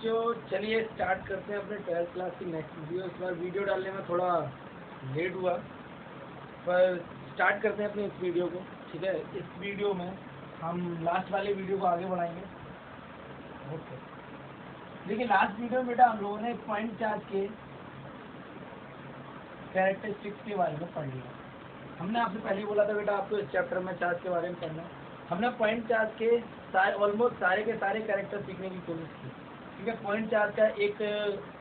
बच्चों, चलिए स्टार्ट करते हैं अपने 12th क्लास की नेक्स्ट वीडियो। इस बार वीडियो डालने में थोड़ा लेट हुआ, पर स्टार्ट करते हैं अपनी इस वीडियो को। ठीक है, इस वीडियो में हम लास्ट वाले वीडियो को आगे बढ़ाएंगे। ओके, देखिए लास्ट वीडियो में बेटा हम लोगों ने पॉइंट चार्ज के कैरेक्टरिस्टिक्स के बारे में पढ़ लिया। हमने आपसे पहले ही बोला था बेटा आपको इस चैप्टर में चार्ज के बारे में पढ़ना है। हमने पॉइंट चार्ज के ऑलमोस्ट सारे के सारे कैरेक्टर सीखने की कोशिश की। ठीक है, पॉइंट चार्ज का एक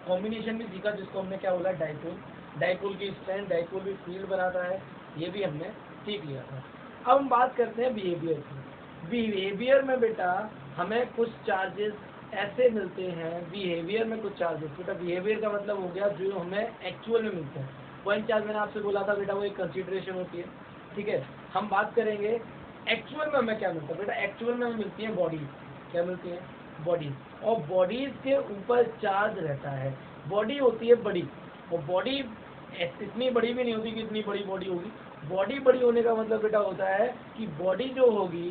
कॉम्बिनेशन भी सीखा जिसको हमने क्या बोला, डाइपोल। डाइपोल की स्ट्रेंथ, डाइपोल भी फील्ड बनाता है, ये भी हमने सीख लिया था। अब हम बात करते हैं बिहेवियर की। बिहेवियर में बेटा हमें कुछ चार्जेस ऐसे मिलते हैं, बिहेवियर में कुछ चार्जेस। बेटा बिहेवियर का मतलब हो गया जो हमें एक्चुअल में मिलते हैं। पॉइंट चार्ज मैंने आपसे बोला था बेटा वो एक कंसीडरेशन होती है। ठीक है, हम बात करेंगे एक्चुअल में हमें क्या मिलता है। बेटा एक्चुअल में हमें मिलती है बॉडीज। क्या मिलती है? बॉडीज। और बॉडीज के ऊपर चार्ज रहता है। बॉडी होती है बड़ी, और बॉडी इतनी बड़ी भी नहीं होती कि इतनी बड़ी बॉडी होगी। बॉडी बड़ी होने का मतलब बेटा होता है कि बॉडी जो होगी,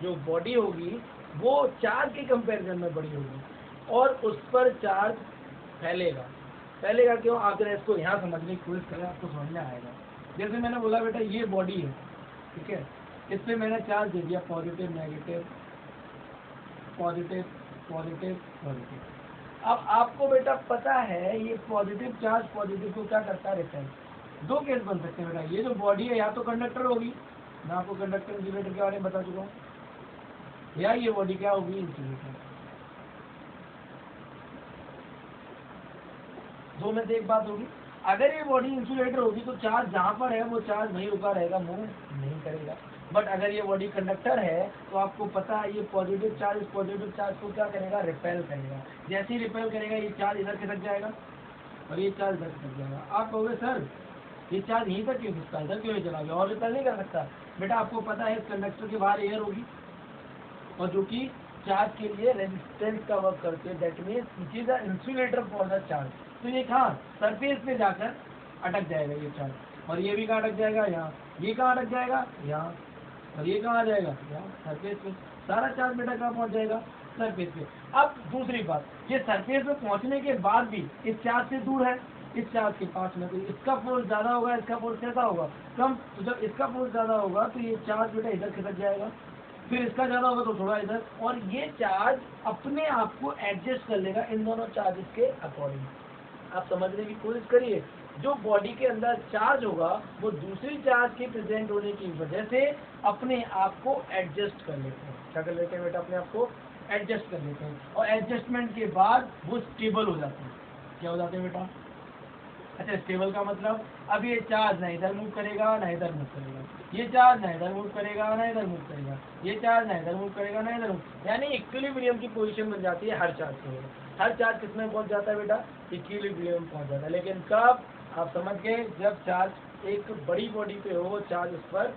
जो बॉडी होगी वो चार्ज के कंपैरिजन में बड़ी होगी और उस पर चार्ज फैलेगा। फैलेगा क्यों? आप जरा इसको यहाँ समझने की कोशिश करें, आपको समझ में आएगा। जैसे मैंने बोला बेटा ये बॉडी है, ठीक है, इस पर मैंने चार्ज दे दिया positive negative, positive positive positive. अब आपको बेटा पता है ये पॉजिटिव चार्ज पॉजिटिव को क्या करता है, रिपेल। दो केस बन सकते हैं बेटा, ये जो बॉडी है या तो कंडक्टर होगी, मैं आपको कंडक्टर इंसुलेटर के बारे में बता चुका हूँ, या ये बॉडी क्या होगी, इंसुलेटर। दो में से एक बात होगी। अगर ये बॉडी इंसुलेटर होगी तो चार्ज जहाँ पर है वो चार्ज वहीं रुका रहेगा, मूव नहीं करेगा। बट अगर ये बॉडी कंडक्टर है तो आपको पता है ये पॉजिटिव चार्ज पॉजिटिव चार्ज को क्या करेगा, रिपेल करेगा। जैसे ही रिपेल करेगा ये चार्ज इधर खिसक जाएगा और ये चार्ज इधर खिसक जाएगा। आप कहोगे सर ये चार्ज यहीं तक क्यों खिसका, इधर क्यों नहीं चला गया और रिपेल नहीं कर सकता? बेटा आपको पता है इस कंडक्टर के बाहर एयर होगी और जो कि चार्ज के लिए रेजिस्टेंस का वर्क करते हैं। That means it is a insulator for the charge. तो ये कहाँ, सरफेस पे जाकर अटक जाएगा ये चार्ज, और ये भी कहाँ अटक जाएगा, यहाँ। ये कहाँ अटक जाएगा, यहाँ। और ये कहाँ आ जाएगा, यहाँ सरफेस पे। सारा चार्ज बेटा कहाँ पहुँच जाएगा, सरफेस पे। अब दूसरी बात, ये सरफेस पे पहुँचने के बाद भी इस चार्ज से दूर है, इस चार्ज के पास में, तो इसका फोर्स ज़्यादा होगा, इसका फोर्स कैसा होगा, कम। तो जब इसका फोर्स ज़्यादा होगा तो ये चार्ज बेटा इधर खिसक जाएगा, फिर इसका ज़्यादा होगा तो थोड़ा इधर, और ये चार्ज अपने आप को एडजस्ट कर लेगा इन दोनों चार्जेस के अकॉर्डिंग। आप समझने की कोशिश करिए, जो बॉडी के अंदर चार्ज होगा वो दूसरी चार्ज के प्रेजेंट होने की वजह से अपने आप को एडजस्ट कर लेते हैं। क्या कर लेते हैं बेटा, अपने आप को एडजस्ट कर लेते हैं, और एडजस्टमेंट के बाद वो स्टेबल हो जाते हैं। क्या हो जाते हैं बेटा? अच्छा, स्टेबल का मतलब अब ये चार्ज ना इधर मूव करेगा ना इधर मूव करेगा, ये चार्ज ना इधर मूव करेगा ना इधर मूव करेगा, ये चार्ज ना इधर मूव करेगा ना इधर मूव, यानी इक्विलिब्रियम की पोजीशन बन जाती है हर चार्ज के लिए। हर चार्ज किसमें पहुंच जाता है बेटा, इक्विलिब्रियम पहुंच जाता है। लेकिन कब? आप समझ गए, जब चार्ज एक बड़ी बॉडी पे हो, चार्ज उस पर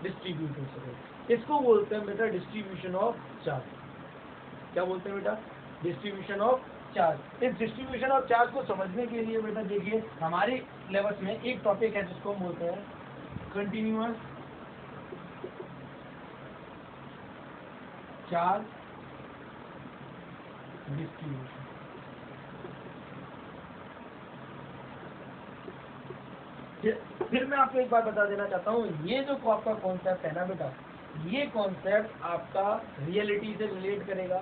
डिस्ट्रीब्यूट हो सके। इसको बोलते हैं बेटा डिस्ट्रीब्यूशन ऑफ चार्ज। क्या बोलते हैं बेटा, डिस्ट्रीब्यूशन ऑफ चार्ज। इस डिस्ट्रीब्यूशन ऑफ चार्ज को समझने के लिए बेटा देखिए हमारे सिलेबस में एक टॉपिक है जिसको हम बोलते हैं कंटिन्यूअस चार्ज डिस्ट्रीब्यूशन। फिर मैं आपको एक बात बता देना चाहता हूँ, ये जो आपका कॉन्सेप्ट है ना बेटा, ये कॉन्सेप्ट आपका रियलिटी से रिलेट करेगा,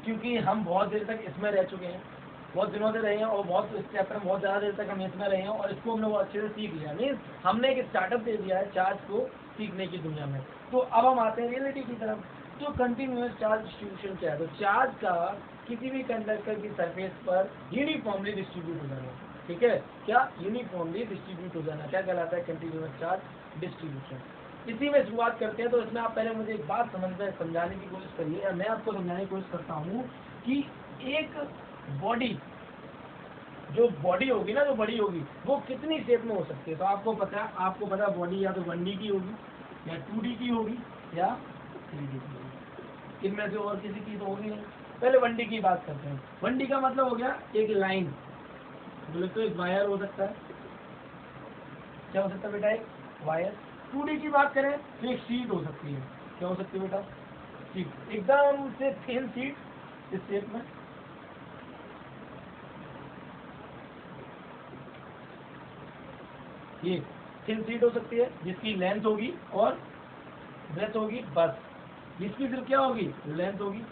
क्योंकि हम बहुत देर तक इसमें रह चुके हैं, बहुत दिनों से रहे हैं, और बहुत इस चैप्टर में बहुत ज़्यादा देर तक हम इसमें रहे हैं, और इसको हमने बहुत अच्छे से सीख लिया। मीन्स हमने एक स्टार्टअप दे दिया है चार्ज को सीखने की दुनिया में। तो अब हम आते हैं रियलिटी की तरफ। तो कंटिन्यूअस चार्ज डिस्ट्रीब्यूशन क्या है? तो चार्ज का किसी भी कंडक्टर की सरफेस पर यूनिफॉर्मली डिस्ट्रीब्यूट हो जाना। ठीक है, क्या? यूनिफॉर्मली डिस्ट्रीब्यूट हो जाना क्या कहलाता है, कंटिन्यूअस चार्ज डिस्ट्रीब्यूशन। इसी में शुरुआत करते हैं। तो इसमें आप पहले मुझे एक बात समझाने की कोशिश करिए, या मैं आपको समझाने की कोशिश करता हूँ कि एक बॉडी, जो बॉडी होगी ना, जो बड़ी होगी, वो कितनी शेप में हो सकती है। तो आपको पता है बॉडी या तो 1D की होगी, या 2D की होगी, या 3D की होगी। इनमें से और किसी की तो होगी नहीं। पहले 1D की बात करते हैं। 1D का मतलब हो गया एक लाइन, बोले तो एक वायर हो सकता है। क्या हो सकता है बेटा, एक वायर। 2D की बात करें तो एक शीट हो सकती है। क्या हो सकती है बेटा, शीट, एकदम से थिन शीट इस शेप में। ये थिन शीट हो सकती है जिसकी लेंथ होगी और ब्रेथ होगी, बस जिसकी सिर्फ क्या होगी, लेंथ होगी।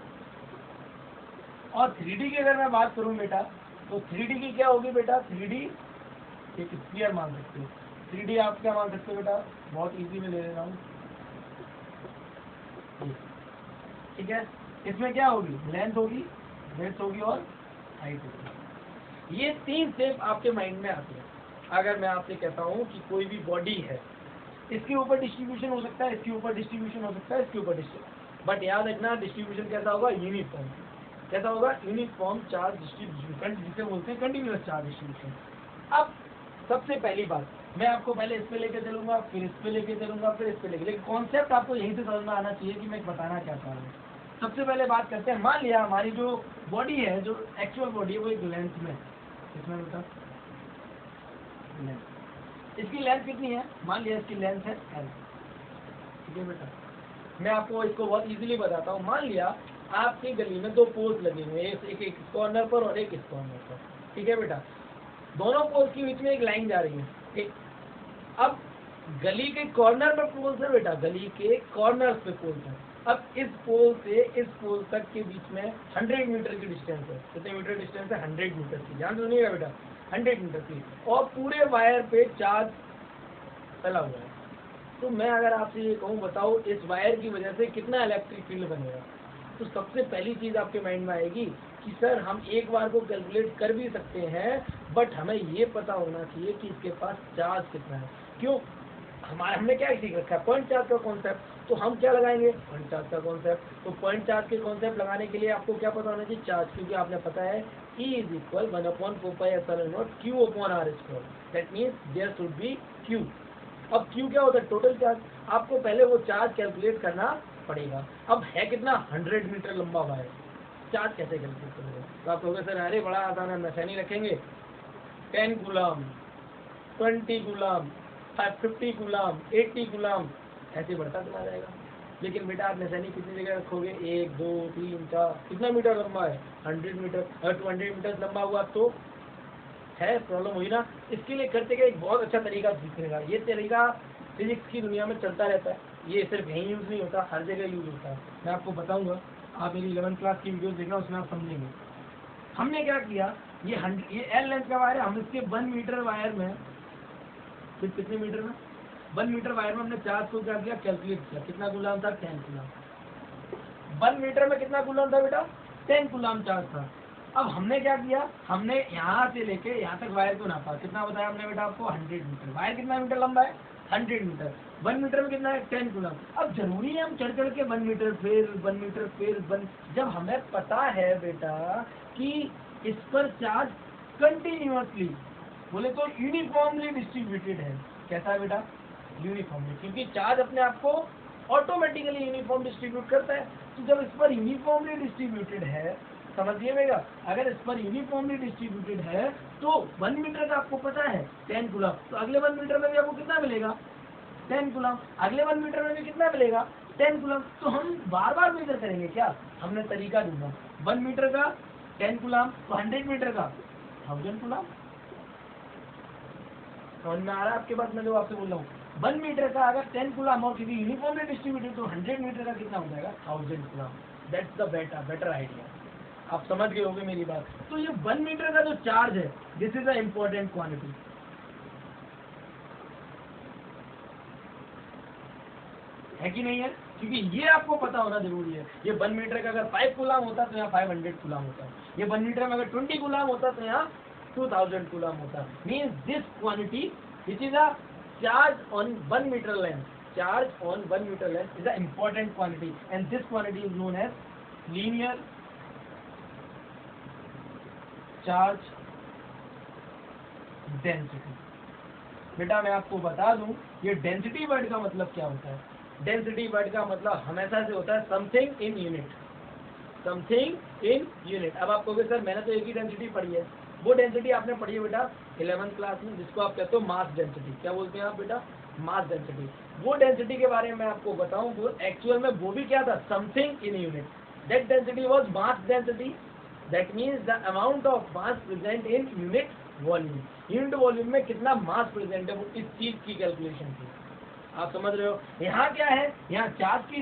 और 3D की अगर मैं बात करूं बेटा, तो 3D की क्या होगी बेटा, 3D एक स्फीयर मान सकते हो। 3D आप क्या मान सकते हो बेटा, बहुत इजी में ले रहा हूँ, ठीक है। इसमें क्या होगी, लेंथ होगी, ब्रेथ होगी और हाइट होगी। ये 3 स्टेप आपके माइंड में आते हैं। अगर मैं आपसे कहता हूँ कि कोई भी बॉडी है, इसके ऊपर डिस्ट्रीब्यूशन हो सकता है, इसके ऊपर डिस्ट्रीब्यूशन हो सकता है, इसके ऊपर डिस्ट्रीब्यूशन, बट याद रखना डिस्ट्रीब्यूशन कैसा होगा, यूनिफॉर्म। कैसा होगा, यूनिफॉर्म चार्ज डिस्ट्रीब्यूशन, जिसे बोलते हैं कंटिन्यूअस चार्ज डिस्ट्रीब्यूशन। अब सबसे पहली बात, मैं आपको पहले इस पे लेके चलूंगा, फिर इस पे लेके चलूंगा, फिर इस पे लेके, लेकिन कॉन्सेप्ट आपको यहीं से समझ में आना चाहिए कि मैं बताना क्या चाह रहा हूँ। सबसे पहले बात करते हैं, मान लिया हमारी जो बॉडी है, जो एक्चुअल बॉडी है, वो एक लेंथ में, इसमें बेटा लेंथ, इसकी लेंथ कितनी है, मान लिया इसकी लेंथ है L, ठीक है बेटा। मैं आपको इसको बहुत इजीली बताता हूँ। मान लिया आपकी गली में 2 पोल्स लगे हुए हैं, एक इस कॉर्नर पर और एक इस कॉर्नर पर, ठीक है बेटा। दोनों पोल्स के बीच में एक लाइन जा रही है, एक, अब गली के कॉर्नर पर पोल्स है बेटा, गली के कॉर्नर पे पोल्स है। अब इस पोल से इस पोल तक के बीच में 100 मीटर की डिस्टेंस है। कितने मीटर डिस्टेंस है, 100 मीटर की, ध्यान सुनिएगा बेटा, 100 मीटर की, और पूरे वायर पे चार्ज फैला हुआ है। तो मैं अगर आपसे ये कहूँ, बताओ इस वायर की वजह से कितना इलेक्ट्रिक फील्ड बनेगा, तो सबसे पहली चीज आपके माइंड में आएगी कि सर हम एक बार को कैलकुलेट कर भी सकते हैं, बट हमें ये पता होना चाहिए कि इसके पास चार्ज कितना है। क्यों, हमने क्या सीख रखा है, पॉइंट चार्ज का कॉन्सेप्ट, तो हम क्या लगाएंगे, पॉइंट चार्ज का कॉन्सेप्ट। तो पॉइंट चार्ज के कॉन्सेप्ट लगाने के लिए आपको क्या पता होना चाहिए, चार्ज, क्योंकि आपने पता है E is equal 1/4πε0 Q/r², that means there should be Q। अब Q क्या होता है, टोटल चार्ज। आपको पहले वो चार्ज कैलकुलेट करना पड़ेगा। अब है कितना, 100 मीटर लंबा वायर, चार्ज कैसे कैलकुलेट करेंगे, तो आप कहोगे सर अरे बड़ा आसान है, निशानी रखेंगे, 10 कूलम, 20 कूलम, 50 कूलम, 80 कूलम, ऐसे बढ़ता चला जाएगा। लेकिन बेटा आप निशानी कितनी जगह रखोगे, 1 2 3 4, कितना मीटर लंबा है, 100 मीटर। अगर 200 मीटर लंबा हुआ तो है प्रॉब्लम हुई ना। इसके लिए करते का एक बहुत अच्छा तरीका सीखने का, ये तरीका फिजिक्स की दुनिया में चलता रहता है, ये सिर्फ यहीं यूज नहीं होता, हर जगह यूज होता है। मैं आपको बताऊंगा, आप मेरी 11th क्लास की वीडियो देखना, उसमें आप समझेंगे। हमने क्या किया, ये L लेंथ का वायर है, हम इसके 1 मीटर वायर में, फिर कितने मीटर में, 1 मीटर वायर में हमने चार्ज को क्या किया, कैलकुलेट किया, कितना कूलम था, 10 कूलम। 1 मीटर में कितना कूलम था बेटा, 10 कूलम चार्ज था। अब हमने क्या किया, हमने यहाँ से लेके यहाँ तक वायर को नापा, कितना बताया हमने बेटा आपको, 100 मीटर। वायर कितना मीटर लंबा है, 100 मीटर। 1 मीटर में कितना है, 10 कूलम। अब जरूरी है हम चढ़ चढ़ के 1 मीटर फिर 1 मीटर फिर 1, जब हमें पता है बेटा कि इस पर चार्ज कंटिन्यूअसली, बोले तो यूनिफॉर्मली डिस्ट्रीब्यूटेड है। कैसा है बेटा, यूनिफॉर्मली, क्योंकि चार्ज अपने आप को ऑटोमेटिकली यूनिफॉर्म डिस्ट्रीब्यूट करता है। तो जब इस पर यूनिफॉर्मली डिस्ट्रीब्यूटेड है, समझिएगा, अगर इस पर यूनिफॉर्मली डिस्ट्रीब्यूटेड है तो 1 मीटर का आपको पता है 10 कूलम, तो अगले 1 मीटर में भी आपको कितना मिलेगा, 10 कूलम। अगले 1 मीटर में भी कितना मिलेगा, 10 कूलम। तो हम बार बार मेजर करेंगे क्या, हमने तरीका ढूंढा, 1 मीटर का 10 कूलम, तो 100 मीटर का 1000 कूलम। समझ में आ रहा है आपके बात, मैं जो आपसे बोल रहा हूँ, 1 मीटर का अगर 10 कूलम और किसी यूनिफॉर्मली डिस्ट्रीब्यूटेड, तो 100 मीटर का कितना हो जाएगा, 1000 coulomb. That's the better idea. आप समझ गए होंगे मेरी बात। तो ये 1 मीटर का जो चार्ज है, this is a important quantity, है कि नहीं है, क्योंकि ये आपको पता होना जरूरी है। ये 1 मीटर का अगर 5 कूलम होता तो यहाँ 500 कूलम होता, ये 1 मीटर में अगर 20 कूलम होता तो यहाँ 2000 कूलम होता। Means this quantity which is a charge on 1 metre length, charge on 1 metre length is a important quantity, and this quantity is known as linear charge density. बेटा मैं आपको बता दूं, ये डेंसिटी वर्ड का मतलब क्या होता है। डेंसिटी वर्ड का मतलब हमेशा से होता है something in unit, something in unit. अब आप कहोगे सर मैंने तो एक ही डेंसिटी पढ़ी है, वो डेंसिटी आपने पढ़ी है बेटा 11th क्लास में, जिसको आप कहते हो मास डेंसिटी। क्या बोलते हैं आप बेटा, मास डेंसिटी। वो डेंसिटी के बारे में आपको बताऊं, वो एक्चुअल में वो भी क्या था, something in unit. That density was mass density, that means the amount of mass present in unit volume, unit volume में कितना मास प्रेजेंट है वो इस चीज की कैलकुलेशन थी। आप समझ रहे हो। यहाँ क्या है, यहाँ चार्ज की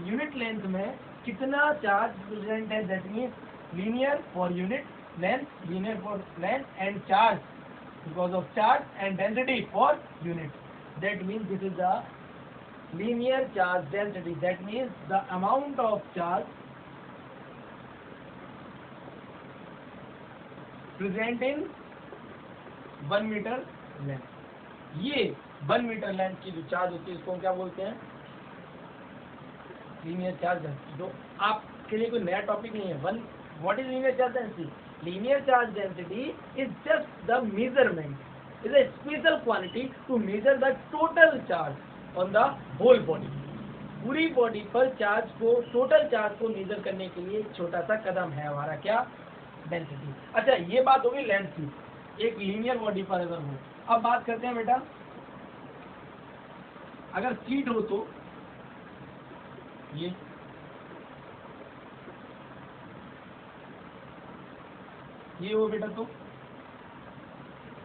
यूनिट लेंथ में कितना चार्ज प्रेजेंट है, that means linear for unit length, linear for length and charge because of charge and density for unit. That means this is the linear charge density. That means the amount of charge present in 1 meter length. ये 1 metre length की जो charge होती है इसको हम क्या बोलते हैं, लीनियर चार्ज डेंसिटी। जो आपके लिए कोई नया टॉपिक नहीं है। What is linear charge density? Linear charge density is just the measurement, is a special quantity to measure the total charge on the whole body. पूरी बॉडी पर चार्ज को, टोटल चार्ज को मेजर करने के लिए एक छोटा सा कदम है हमारा क्या, डेंसिटी। अच्छा ये बात होगी लेंथ की, एक लीनियर बॉडी पर अगर हो। अब बात करते हैं बेटा, अगर सीट हो तो ये हो बेटा, तो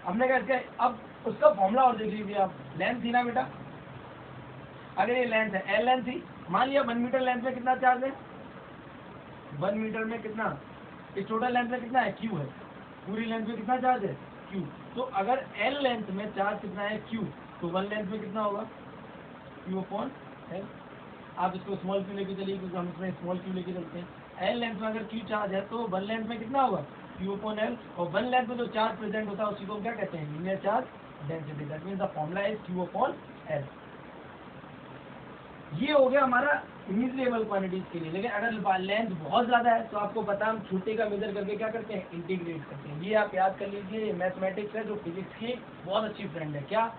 हमने क्या किया, अब उसका फॉर्मूला और देख लीजिए आप। लेंथ थी ना बेटा, अगर ये लेंथ है, एल लेंथ थी, मान लिया 1 मीटर लेंथ में कितना चार्ज है, 1 मीटर में कितना, इस टोटल लेंथ में कितना है, क्यू है, पूरी लेंथ में कितना चार्ज है, क्यू। तो अगर एल लेंथ में चार्ज कितना है, क्यू, तो 1 लेंथ में कितना होगा, क्यू अपॉन एल। आप इसको स्मॉल क्यू लेके चलिए क्योंकि हम इसमें स्मॉल क्यू लेके चलते हैं। एल लेंथ में अगर क्यू चार्ज है तो 1 लेंथ में कितना होगा, क्यू अपॉन एल। और 1 लेंथ में जो चार्ज प्रेजेंट होता है उसी को हम क्या कहते हैं, linear charge density. That means the formula is Q upon L. ये हो गया हमारा इमेजरेबल क्वांटिटीज के लिए। लेकिन अगर लेंथ बहुत ज्यादा है तो आपको पता, हम छोटे का मेजर करके क्या करते हैं, इंटीग्रेट करते हैं। ये आप याद कर लीजिए, मैथमेटिक्स है जो फिजिक्स की बहुत अच्छी फ्रेंड है। क्या,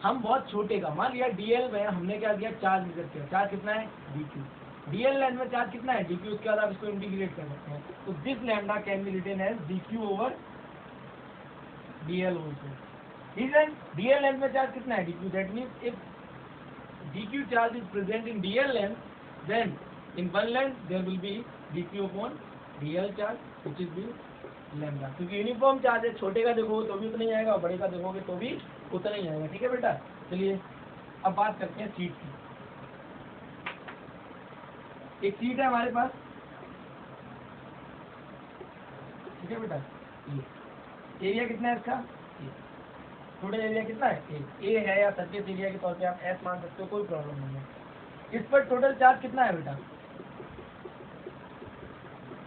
हम बहुत छोटे का, मान लिया डीएल में हमने क्या किया, चार्ज मेजर किया, चार्ज कितना है, डीक्यू। डीएल लेंथ में चार्ज कितना है, डीक्यू। उसके बाद आप इसको इंटीग्रेट कर सकते हैं, तो this lambda can be written as DQ over DL also. Reason, DL length में चार्ज कितना है, DQ. That means if dq charge is present in dl length, then in one length there will be dq upon dl charge which is the lambda। क्योंकि uniform charge है, छोटे का देखोगे तो भी उतना ही आएगा, बड़े का देखोगे तो भी उतना ही आएगा। ठीक है बेटा, चलिए अब बात करते हैं सीट की। एक सीट है हमारे पास, ठीक है बेटा, ये एरिया कितना है इसका, टोटल एरिया कितना है, ए है, या सरफेस एरिया के तौर पे आप एस मान सकते हो, कोई प्रॉब्लम नहीं है। इस पर टोटल चार्ज कितना है बेटा,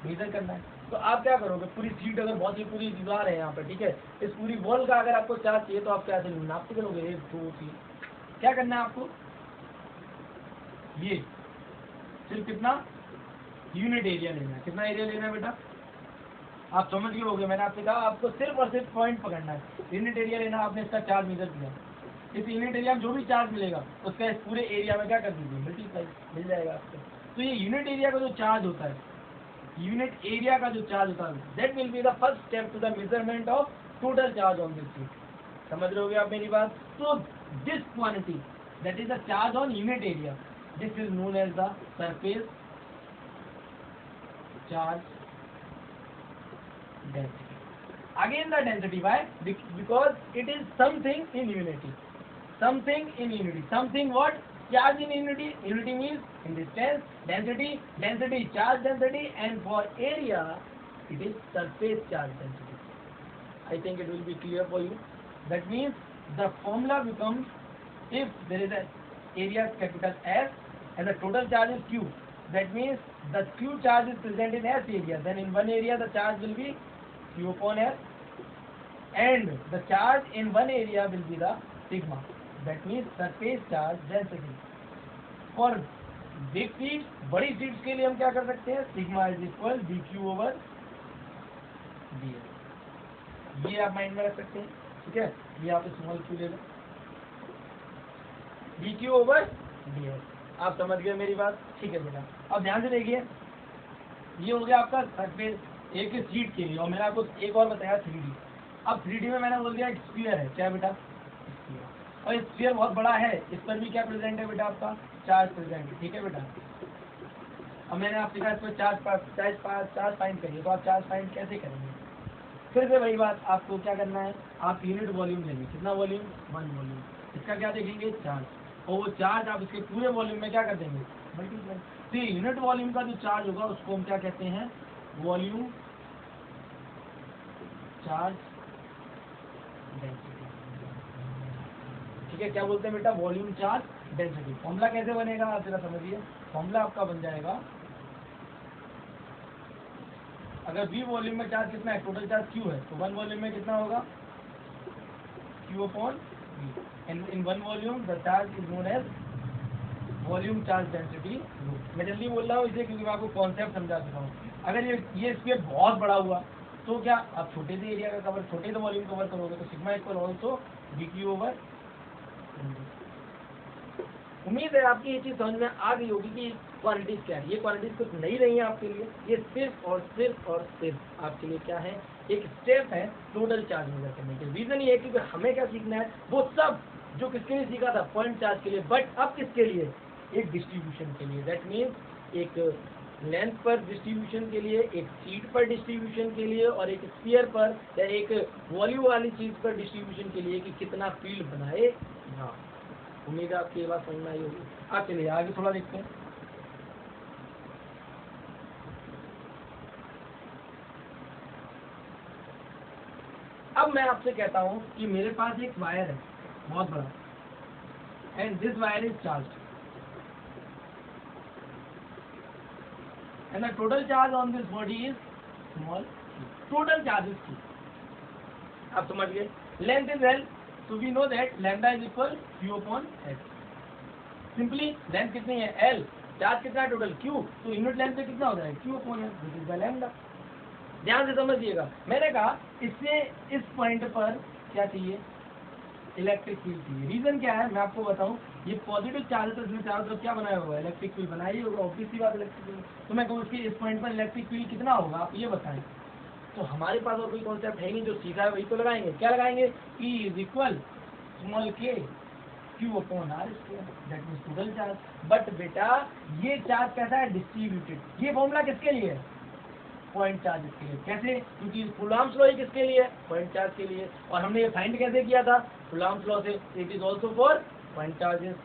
मेजर करना है। तो आप क्या करोगे, पूरी सीट अगर बहुत ही पूरी दीवार है यहाँ पर, ठीक है, इस पूरी वॉल का अगर आपको चार्ज चाहिए तो आप क्या नापते करोगे, 1 2 3। क्या करना है आपको, ये सिर्फ कितना यूनिट एरिया लेना है। कितना एरिया लेना है बेटा, आप समझ गए होंगे, मैंने आपसे कहा आपको सिर्फ और सिर्फ पॉइंट पकड़ना है। यूनिट एरिया लेना, आपने इसका चार्ज मेजर किया, इस यूनिट एरिया में जो भी चार्ज मिलेगा उसका इस पूरे एरिया में क्या कर दीजिए, मल्टीप्लाई, मिल जाएगा आपको। तो ये यूनिट एरिया का जो चार्ज होता है, यूनिट एरिया का जो चार्ज होता है, that will be the first step to the measurement of total charge on this sheet. समझ रहे होगे आप मेरी बात। तो this quantity that is the charge on unit area, this is known as the surface charge density. Again the density, why? Because it is something in unity. Something in unity. Something what? Charge in unity. Unity means in distance. Density. Density, charge density. And for area, it is surface charge density. I think it will be clear for you. That means the formula becomes, if there is an area capital S and the total charge is Q. That means the Q charge is present in S area. Then in one area the charge will be Q upon S, and the charge in one area will be the sigma. That means surface charge density. For big sheets, बड़ी sheets के लिए हम क्या कर सकते हैं, sigma is equal dq over dl। ये आप माइंड में रख सकते हैं, ठीक है। ये आप स्मॉल q ले लो, dq over dl। आप समझ गए मेरी बात, ठीक है बेटा। अब ध्यान से देखिए, ये हो गया आपका सरफेस एक सीट के लिए। और मैंने आपको एक और बताया 3D। अब 3D में मैंने बोल दिया एक स्फीयर है, क्या बेटा, स्फीयर। और ये स्फीयर बहुत बड़ा है, इस पर भी क्या प्रेजेंट है बेटा, आपका चार्ज प्रेजेंट है, ठीक है बेटा। अब मैंने आपसे कहा इस पर चार्ज फाइंड करिए, तो आप चार्ज फाइंड कैसे करेंगे, फिर से वही बात, आपको क्या करना है, आप यूनिट वॉल्यूम लेंगे, कितना वॉल्यूम, 1 वॉल्यूम, इसका क्या देखेंगे, चार्ज, और वो चार्ज आप इसके पूरे वॉल्यूम में क्या कर देंगे, मल्टीप्लाई। तो यूनिट वॉल्यूम का जो चार्ज होगा उसको हम क्या कहते हैं, वॉल्यूम चार्ज डेंसिटी। ठीक है, क्या बोलते हैं बेटा, वॉल्यूम चार्ज डेंसिटी। फॉर्मूला कैसे बनेगा आप जरा समझिए, फॉर्मूला आपका बन जाएगा, अगर V वॉल्यूम में चार्ज कितना है, टोटल चार्ज Q है, तो 1 वॉल्यूम में कितना होगा, Q upon V। In 1 volume the charge is known as volume charge density. मैं जल्दी बोल रहा हूँ इसे क्योंकि मैं आपको कॉन्सेप्ट समझा चुका हूँ। अगर ये स्पेयर बहुत बड़ा हुआ तो क्या आप छोटे से एरिया का कवर, छोटे से वॉल्यूम कवर करोगे, तो sigma equal also dQ over. उम्मीद है आपकी ये चीज समझ में आ गई होगी कि क्वांटिटीज क्या है। ये क्वांटिटीज कुछ नहीं रही है आपके लिए, ये सिर्फ और सिर्फ आपके लिए क्या है, एक स्टेप है टोटल चार्ज मेजर करने के। रीजन ये है कि हमें क्या सीखना है, वो सब जो किसके लिए सीखा था, पॉइंट चार्ज के लिए, बट अब किसके लिए, एक डिस्ट्रीब्यूशन के लिए। दैट मीन्स एक लेंथ पर डिस्ट्रीब्यूशन के लिए, एक सीट पर डिस्ट्रीब्यूशन के लिए, और एक स्फीयर पर या एक वॉल्यूम वाली चीज पर डिस्ट्रीब्यूशन के लिए कि कितना फील्ड बनाए। हाँ, उम्मीद है आपकी ये बात समझ में आई होगी। आप चलिए आगे थोड़ा देखते हैं। अब मैं आपसे कहता हूं कि मेरे पास एक वायर है बहुत बड़ा, and this wire is charge, and the total charge on this body is small, total charge is Q। आप समझ गए, length is L, so we know that lambda is equal Q upon H। Simply length कितनी है, L, charge कितना है total Q, तो unit length पे कितना हो जाएगा, Q upon H, which is the lambda। ध्यान से समझिएगा, मैंने कहा इससे इस पॉइंट पर क्या चाहिए, इलेक्ट्रिक फील्ड चाहिए। रीजन क्या है मैं आपको बताऊं, ये पॉजिटिव चार्ज है तो इसमें चारों तरफ क्या बनाया होगा, इलेक्ट्रिक फील्ड बनाई होगा, ऑब्वियस सी बात इलेक्ट्रिक फील्ड। तो मैं कहूँ इसकी इस पॉइंट पर इलेक्ट्रिक फील्ड कितना होगा, आप ये बताएं। तो हमारे पास और कोई कॉन्सेप्ट है नहीं, जो सीखा है वही तो लगाएंगे। क्या लगाएंगे, E is equal small k Q upon R square, that means total charge. But बेटा ये चार्ज कैसा है, डिस्ट्रीब्यूटेड। ये फॉर्मूला किसके लिए है, पॉइंट चार्ज के लिए। कैसे, क्योंकि कूलॉम्स लॉ किसके लिए है, पॉइंट चार्ज के लिए। और हमने ये फाइंड कैसे किया था, कूलॉम्स लॉ से, it is also for point charges.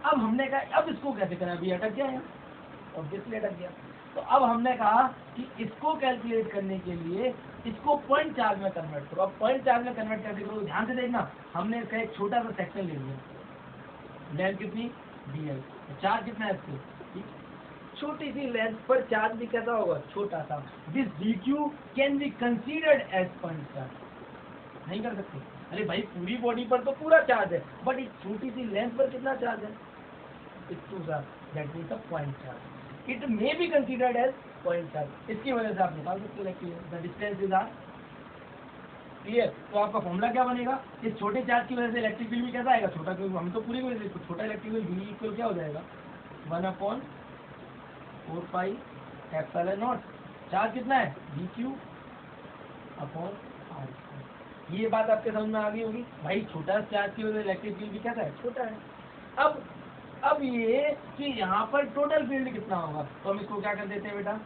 अब हमने कहा अब इसको कैसे करना, अभी अटक गया है, ऑब्वियसली अटक गया। तो अब हमने कहा कि इसको कैलकुलेट करने के लिए इसको पॉइंट चार्ज में कन्वर्ट करो। अब पॉइंट चार्ज में कन्वर्ट कैसे करो, ध्यान से देखना। हमने इसका एक छोटा सा सेक्शन ले लिया, लेंथ कितनी dl, चार्ज कितना है इसको, छोटी सी लेंथ पर चार्ज भी कैसा होगा, छोटा सा। This dq can be considered as point charge. नहीं कर सकते, अरे भाई पूरी बॉडी पर तो पूरा चार्ज है, बट एक छोटी सी लेंथ पर कितना चार्ज है, that means a point charge. It may be considered as point charge. इसकी वजह से आप निकाल सकते हो the distance is R. Clear, तो आपका फॉर्मूला क्या बनेगा, इस छोटे चार्ज की वजह से इलेक्ट्रिक फील्ड भी कैसा आएगा, छोटा, क्योंकि हम तो पूरी की वजह से छोटा इलेक्ट्रिक फील्ड V इक्वल क्या हो जाएगा, 1/4 पाई एप्सिलॉन नॉट। चार्ज कितना है, dQ अपॉन R। ये बात आपके समझ में आ गई होगी भाई, छोटा चार्ज की वजह से इलेक्ट्रिक फील्ड भी कैसा है, छोटा है। अब ये कि यहाँ पर टोटल फील्ड कितना होगा, तो हम इसको क्या कर देते हैं बेटा,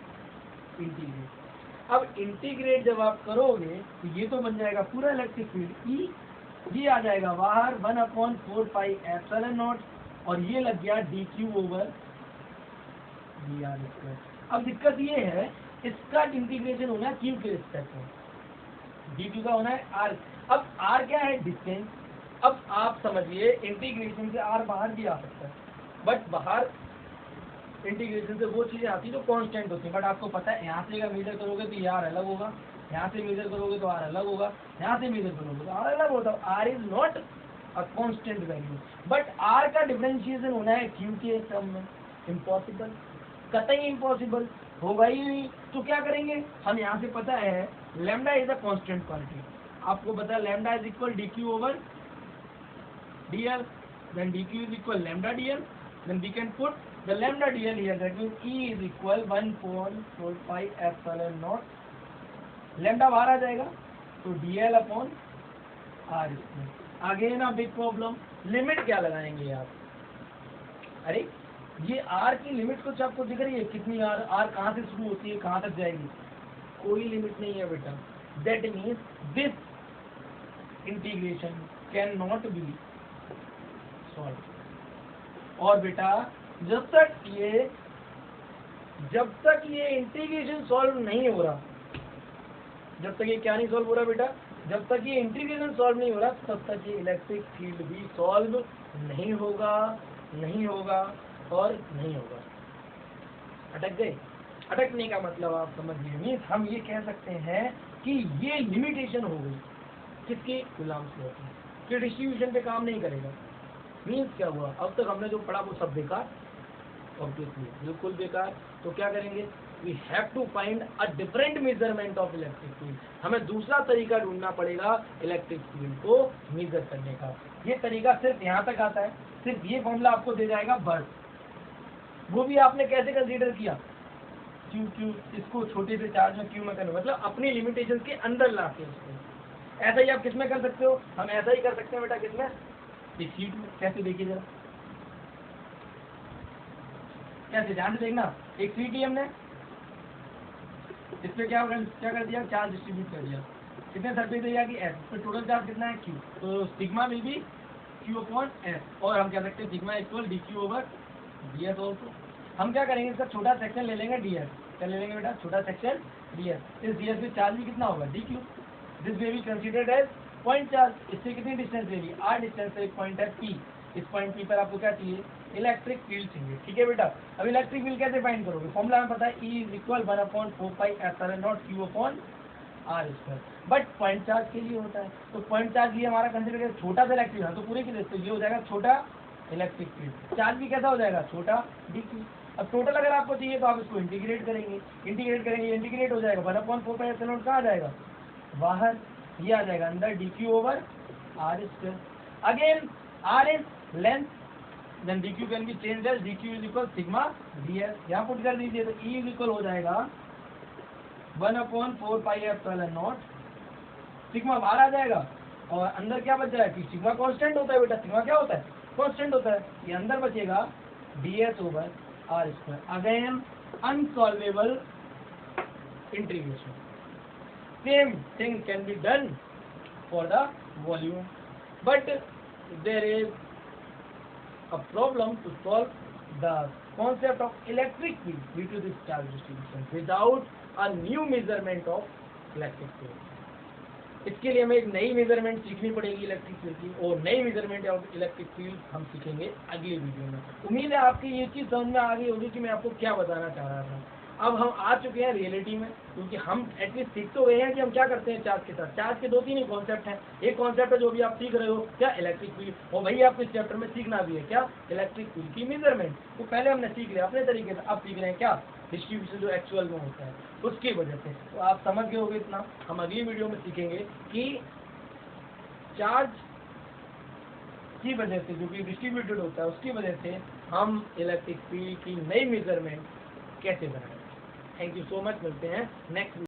इंटीग्रेट। अब इंटीग्रेट जब आप करोगे तो ये तो बन जाएगा पूरा इलेक्ट्रिक फील्ड E, ये आ जाएगा बाहर 1/4 पाई एप्सिलॉन नॉट, और ये लग गया dQ ओवर dr स्क्वायर। अब दिक्कत ये है, इसका इंटीग्रेशन होना है Q के रिस्पेक्ट में, dQ का होना है R। अब R क्या है, डिस्टेंस। अब आप समझिए इंटीग्रेशन से R बाहर भी आ सकता है, बट बाहर इंटीग्रेशन से वो चीजें आती है जो कांस्टेंट होती है। बट आपको पता है यहाँ से अगर मेजर करोगे तो ये R अलग होगा, यहाँ से मेजर करोगे तो R अलग होगा, यहाँ से मेजर करोगे तो R अलग होता है। R is not a constant value, but R का डिफरेंशिएशन होना है Q के टर्म में। इम्पॉसिबल, कतई इम्पॉसिबल, होगा ही नहीं। तो क्या करेंगे हम, यहाँ से पता है lambda is a constant quantity, आपको पता है lambda is equal dQ over dl, then dQ is equal lambda dl, then we can put the lambda dl here, that means E is equal 1/4 pi epsilon naught, lambda बाहर आ जाएगा तो dl upon r square. आगे ना big problem, limit क्या लगाएंगे आप, अरे ये r की लिमिट कुछ आपको दिख रही है, कितनी r कहाँ से शुरू होती है कहाँ तक जाएगी, कोई लिमिट नहीं है बेटा। That means this integration can not be solve. और बेटा जब तक ये इंटीग्रेशन सॉल्व नहीं हो रहा, जब तक ये क्या नहीं सॉल्व हो रहा बेटा, जब तक ये इंटीग्रेशन सॉल्व नहीं हो रहा तब तक ये इलेक्ट्रिक फील्ड भी सॉल्व नहीं होगा और नहीं होगा। अटक गए? अटकने का मतलब आप समझ लीजिए, मीन्स हम ये कह सकते हैं कि ये लिमिटेशन हो गई किसकी? गुलाम स्लॉट की, कि डिस्ट्रीब्यूशन पे काम नहीं करेगा। मीन्स क्या हुआ? अब तक हमने जो पढ़ा वो सब बेकार, ऑब्वियसली बिल्कुल बेकार। तो क्या करेंगे? We have to find a different measurement of electric field. हमें दूसरा तरीका ढूंढना पड़ेगा इलेक्ट्रिक फील्ड को मेजर करने का। ये तरीका सिर्फ यहाँ तक आता है, सिर्फ ये फॉर्मूला आपको दे जाएगा बस। वो भी आपने कैसे कंसीडर किया? क्यू इसको छोटे से चार्ज में क्यू में करना, मतलब अपनी लिमिटेशन के अंदर ला के उसको। ऐसा ही आप किस में कर सकते हो? हम ऐसा ही कर सकते हैं बेटा, किसमें? इस शीट में। कैसे? देखिए जरा, कैसे? ध्यान से देखना। एक शीट ही हमने इस पे क्या कर दिया? चार्ज डिस्ट्रीब्यूट कर दिया। कितने सरफेस एरिया की? एस। तो टोटल चार्ज कितना है? क्यू। तो sigma will be Q upon S, और हम कह सकते हैं sigma equal D Q over D S also. हम क्या करेंगे? इसका छोटा सेक्शन ले लेंगे डी एस। क्या ले लेंगे बेटा? छोटा सेक्शन डी एस। इस डी एस में चार्ज भी कितना होगा? D Q. This way be considered as point charge. इससे कितनी डिस्टेंस लेगी? आर डिस्टेंस से एक पॉइंट है पी। इस पॉइंट पी पर आपको क्या चाहिए? इलेक्ट्रिक फील्ड चाहिए। ठीक है बेटा। अब इलेक्ट्रिक फील्ड कैसे फाइंड करोगे? फॉर्मूला हमें पता है, E is equal 1/4πε0 Q upon r square. But point charge के लिए होता है, तो पॉइंट चार्ज लिए हमारा कंसिडर छोटा सा इलेक्ट्रिक फील्ड, तो पूरे के लिए तो ये हो जाएगा छोटा इलेक्ट्रिक फील्ड। चार्ज भी कैसा हो जाएगा? छोटा डी क्यू। अब टोटल अगर आपको चाहिए तो आप इसको इंटीग्रेट करेंगे, इंटीग्रेट हो जाएगा 1/4πε0 कहाँ आ जाएगा? बाहर। ये आ जाएगा अंदर D Q over R square. Again R is length, then dq can be changed as dq is equal sigma ds। यहाँ पुट कर दीजिए तो E is equal हो जाएगा 1/4πε0। सिग्मा बाहर आ जाएगा और अंदर क्या बच जाएगा? कि सिग्मा कांस्टेंट होता है बेटा। सिग्मा क्या होता है? कांस्टेंट होता है। ये अंदर बचेगा ds over R square. Again unsolvable integration. Same thing can be done for the volume, but there is a problem to solve the concept of electric field due to this charge distribution without a new measurement of electric field। इसके लिए हमें एक नई measurement सीखनी पड़ेगी electric field की, और नई मेजरमेंट ऑफ इलेक्ट्रिक फील्ड हम सीखेंगे अगली वीडियो में। उम्मीद है आपकी ये चीज़ समझ में आ गई होगी कि मैं आपको क्या बताना चाह रहा था। अब हम आ चुके हैं रियलिटी में, क्योंकि हम एटलीस्ट सीख तो गए हैं कि हम क्या करते हैं चार्ज के साथ। चार्ज के 2-3 ही कॉन्सेप्ट हैं। एक कॉन्सेप्ट है जो भी आप सीख रहे हो, क्या? इलेक्ट्रिक फील्ड, और वही आपको इस चैप्टर में सीखना भी है, क्या? इलेक्ट्रिक फील्ड की मेजरमेंट। तो पहले हमने सीख लिया अपने तरीके से, अब सीख रहे हैं क्या? डिस्ट्रीब्यूशन जो एक्चुअल में होता है उसकी वजह से। तो आप समझ गए होगे इतना। हम अगली वीडियो में सीखेंगे कि चार्ज की वजह से, जो कि डिस्ट्रीब्यूटेड होता है, उसकी वजह से हम इलेक्ट्रिक फील्ड की नई मेजरमेंट कैसे बनाएं। Thank you so much. मिलते हैं नेक्स्ट